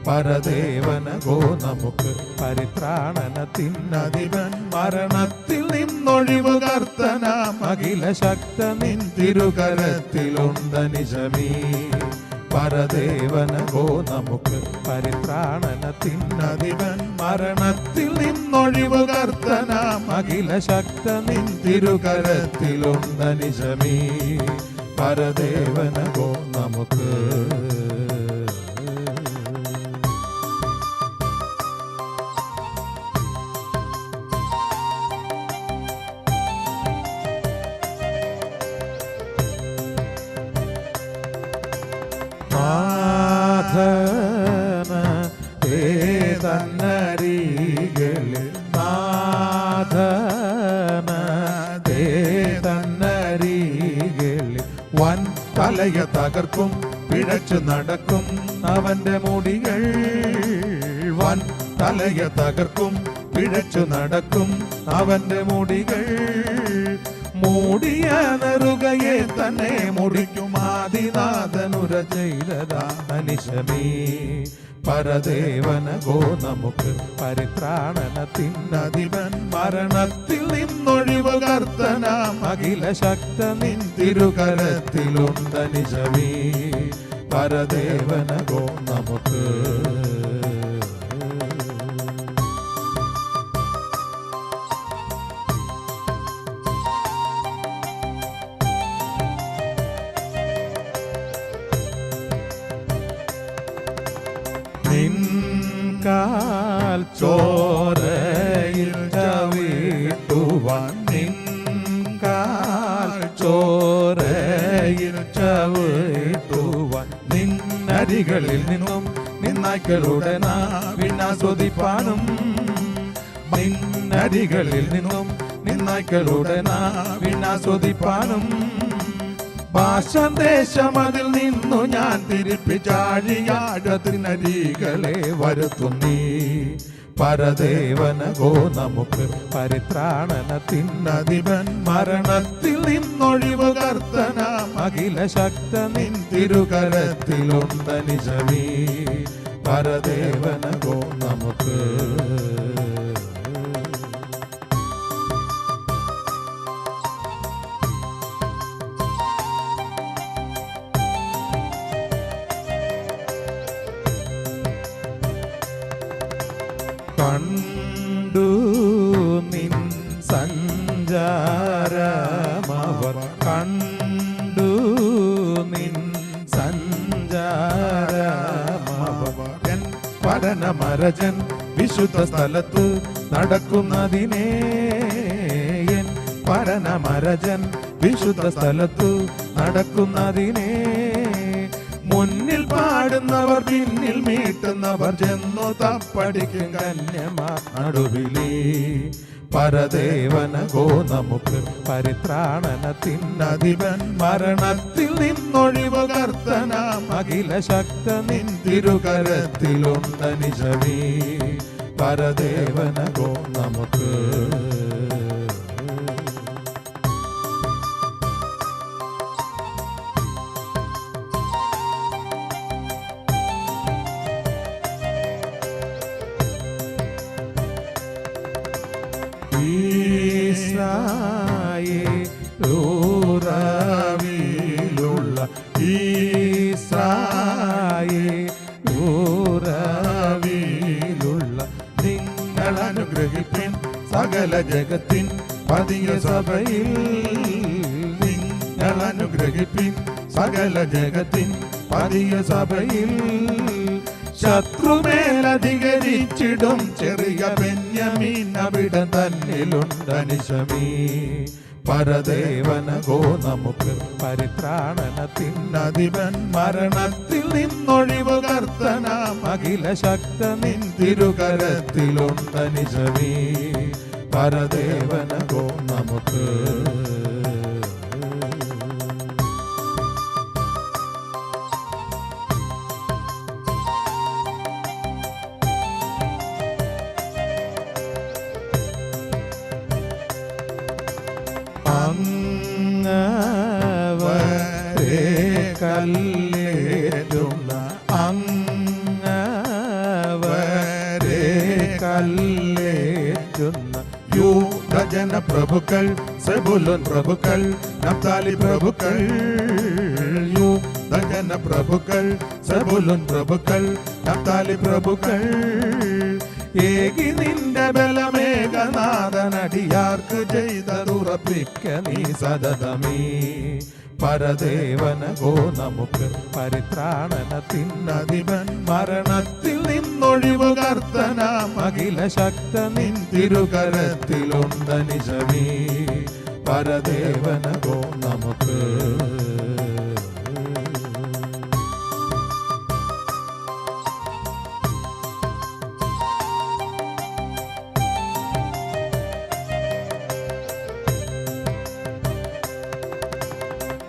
പരദേവനകോ നമുക്ക് പരിത്രാണനത്തിനധിപൻ മരണത്തിൽ നിന്നൊഴിവ് കർത്തനാം അഖില ശക്ത നിൻ തിരുകരത്തിലുണ്ടനിശമീ പരദേവനകോ നമുക്ക് പരിത്രാണനത്തിനധിപൻ മരണത്തിൽ നിന്നൊഴിവ് കർത്തനാം അഖില ശക്ത നിൻ തിരുകരത്തിലുണ്ടനിശമീ പരദേവനകോ നമുക്ക് തന്നരികളിൽ തന്നരികളിൽ വൻ തലയ തകർക്കും പിഴച്ചു നടക്കും അവന്റെ മുടികൾ വൻ തലയ തകർക്കും പിഴച്ചു നടക്കും അവന്റെ മുടികൾ മൂടിയ നെറുകയെ തന്നെ മുടിക്കും ആദിനാഥനുര ചെയ്തതാ അനിശമേ പരദേവനകോ നമുക്ക് പരിത്രാണനത്തിനധിപൻ മരണത്തിൽ നിന്നൊഴിവ് കർത്തനാം അഖില ശക്ത നിൻ തിരുകരത്തിലുണ്ടനിശമേ പരദേവനകോ നമുക്ക് നിൻകാൽ ചോരയിൽ ചവിട്ടുവാൻ നിൻകാൽ ചോരയിൽ ചവിട്ടുവാൻ നിന്നരികളിൽ നിന്നും നിന്നായ്ക്കളുടെ നാവിനാസ്വദിപ്പാനും നിന്നരികളിൽ നിന്നും നിന്നായ്ക്കളുടെ നാവിനാസ്വദിപ്പാനും ഭാഷദേശം അതിൽ നിന്നു ഞാൻ തിരിപ്പിച്ചാഴിയാഴത്തിനരികളെ വരുത്തുന്നീ പരദേവനകോ നമുക്ക് പരിത്രാണനത്തിനധിപൻ മരണത്തിൽ നിന്നൊഴിവ് കർത്തനാം അഖില ശക്ത നിൻ തിരുകരത്തിലുണ്ടനിശമീ പരദേവനകോ നമുക്ക് കണ്ടു നിൻ സഞ്ചാരമവർ കണ്ടു നിൻ സഞ്ചാരമവർ എൻ പഠനമരജൻ വിശുദ്ധ സ്ഥലത്ത് നടക്കുന്നതിനെ എൻ പഠനമരജൻ വിശുദ്ധ സ്ഥലത്ത് നടക്കുന്നതിനെ മുന്നിൽ പാടുന്നവർ പിന്നിൽ മീട്ടുന്നവർ ചെന്നു തപ്പടിക്കും കന്യമാ നടുവിലേ പരദേവനകോ നമുക്ക് പരിത്രാണനത്തിനധിപൻ മരണത്തിൽ നിന്നൊഴിവ് കർത്തനാം അഖില ശക്ത നിൻ തിരുകരത്തിലുണ്ടനിശമേ പരദേവനകോ നമുക്ക് ഈസ്രായേലുറവിലുള്ള ഈസ്രായേലുറവിലുള്ള നിങ്ങൾ അനുഗ്രഹിപ്പിൻ സകല ജഗത്തിൻ പതിയ സഭയിൽ നിങ്ങൾ അനുഗ്രഹിപ്പിൻ സകല ജഗത്തിൻ പതിയ സഭയിൽ ശത്രുമേലധികരിച്ചിടും ചെറിയ ബെന്യാമീൻ അവിടെ തന്നിലുണ്ടനിശമേ പരദേവനകോ നമുക്ക് പരിത്രാണനത്തിനധിപൻ മരണത്തിൽ നിന്നൊഴിവ് കർത്തനാം അഖില ശക്ത നിൻ തിരുകരത്തിലുണ്ടനിശമേ പരദേവനകോ നമുക്ക് അങ്ങവരെ കല്ലേറ്റുന്ന അങ്ങവരെ കല്ലേറ്റുന്ന യൂദജന പ്രഭുക്കൾ, സെബുലൂൻ പ്രഭുക്കൾ, നഫ്താലി പ്രഭുക്കൾ. യൂദജന പ്രഭുക്കൾ, സെബുലൂൻ പ്രഭുക്കൾ, നഫ്താലി പ്രഭുക്കൾ. ഏകി നിന്റെ ബലമേഘനാഥനടിയാർക്ക് ചെയ്തതുറപ്പിക്ക നീ സതതമീ. പരദേവനകോ നമുക്ക് പരിത്രാണനത്തിനധിപൻ, മരണത്തിൽ നിന്നൊഴിവു കർത്തനാം അഖില ശക്ത നിൻ തിരുകരത്തിലുണ്ടനിശമീ. പരദേവനകോ നമുക്ക്.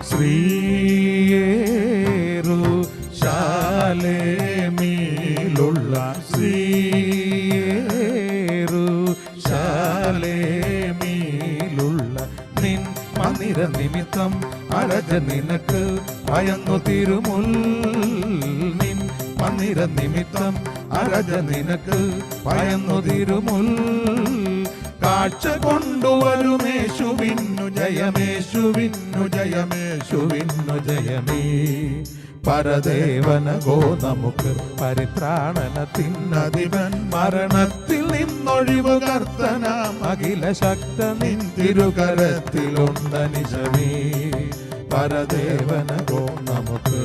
ശ്രീയേരുശലേമിലുള്ള ശ്രീയേരുശലേമിലുള്ള നിൻ മന്ദിര നിമിത്തം അരജ നിനക്ക് ഭയന്നു തിരുമുൽ. നിൻ മന്ദിര നിമിത്തം അരജ നിനക്ക് ഭയന്നു തിരുമുൽ. കാഴ്ച കൊണ്ടുവരുമേശുവിന്നു ജയമേശുവിന്നു ജയമേശുവിന്നു ജയമേ. പരദേവനകോ നമുക്ക് പരിത്രാണനത്തിനധിപൻ, മരണത്തിൽ നിന്നൊഴിവു കർത്തനാം അഖില ശക്ത നിൻ തിരുകരത്തിലുണ്ടനിശമേ. പരദേവനകോ നമുക്ക്.